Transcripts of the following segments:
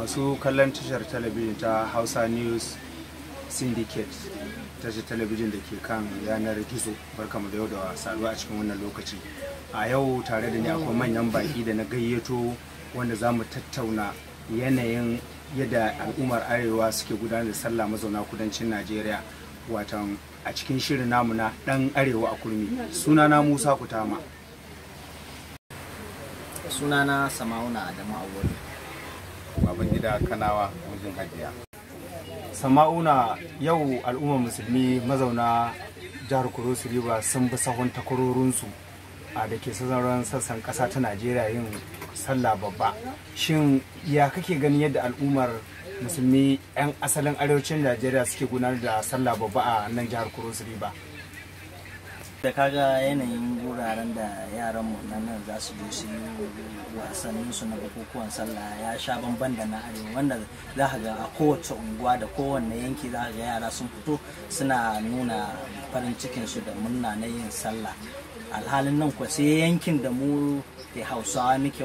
masu kallon tashar talabijin ta Hausa News Syndicate, tashar talabijin da ke kan yanar gizo, barkamu da yau da saduwa a cikin wannan lokaci. A yau tare da ni akwai manyan baki da na gayyato wanda za mu tattauna yanayin yadda al'ummar Arewa suke gudanar da sallah mazauna kudancin Najeriya, watan a cikin shirin namu na dan Arewa a Kurmi. Sunana Musa Kutama. Sunana Samauna Adamu Awolu. Baban gida Kanawa mijin Hajiya. Sama'una, yau al'ummar musulmi mazauna jihar Kuros Riba sun bi sahun takwarorinsu a da ke sassan ƙasa ta Najeriya yin sallah babba. Shin ya kake ganin yadda al'ummar musulmi 'yan asalin arewacin Najeriya suke gudanar da sallah babba a nan jihar Kuros Riba? Da kaga yanayin wuraren da yaran mu nan za su je su yi wasannin su na bukukuwan sallah ya sha bamban da na arewa, wanda za ka ga a kowace unguwa da kowanne yanki za ka ga yara sun fito suna nuna farin cikin su da murna na yin sallah. Alhalin nan kuwa sai yankin da mu ke Hausawa muke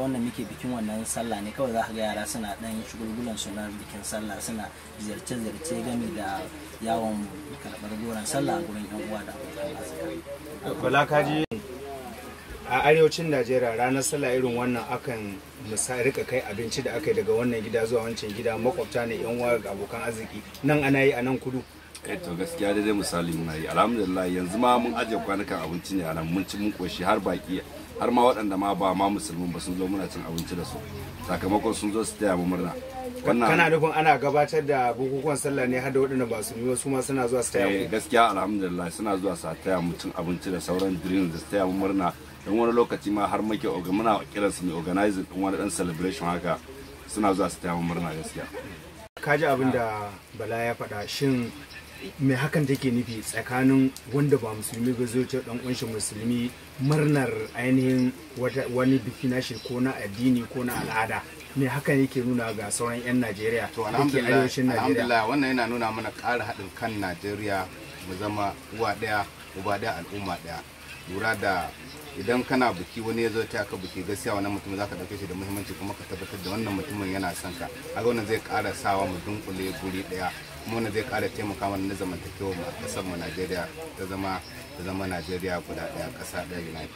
bikin wannan sallah ne, kawai za ka ga yara suna dan shugulgulan su na bikin sallah, suna ziyarce-ziyarce game da yawon karɓar goron sallah a gurin yan uwa da abokan arziki. Bala kaji a arewacin Najeriya ranar sallah irin wannan akan rika kai abinci da aka yi daga wannan gida zuwa wancan gida, makwabta ne yan uwa ga abokan arziki. Nan ana yi a nan kudu. To gaskiya dai misali muna yi, alhamdulillah yanzu ma mun ajiye kwanukan abinci ne a nan, mun ci mun koshi har baki, har ma waɗanda ma ba ma musulmin ba sun zo muna cin abinci da su, sakamakon sun zo su taya mu murna. Kana nufin ana gabatar da bukukuwan sallah ne har da waɗanda ba su yi su ma suna zuwa su taya mu? Gaskiya alhamdulillah suna zuwa su taya mu cin abinci da sauran drinks da su taya mu murna. Don wani lokaci ma har muke muna kiran su mai organizing din wani dan celebration haka, suna zuwa su taya mu murna gaskiya. Kaji abin da Bala ya faɗa, shin me hakan take nufi tsakanin wanda ba musulmi ba zai ce dan uwanshi musulmi murnar ainihin wani biki nashi ko na addini ko na al'ada? Me hakan yake nuna ga sauran 'yan Najeriya? To alhamdulillah wannan yana nuna mana ƙara haɗin kan Najeriya, mu zama uwa ɗaya uba ɗaya al'umma ɗaya. Lura da idan kana biki wani ya zo ta ka biki, gaskiya wannan mutum za ka ɗauke shi da muhimmanci kuma ka tabbatar da wannan mutumin yana son ka. Haka wannan zai ƙara sawa mu dunkule guri ɗaya, kuma wannan zai ƙara taimaka mana na zamantakewa mu a ƙasar mu Najeriya ta zama Najeriya guda ɗaya, ƙasa ɗaya.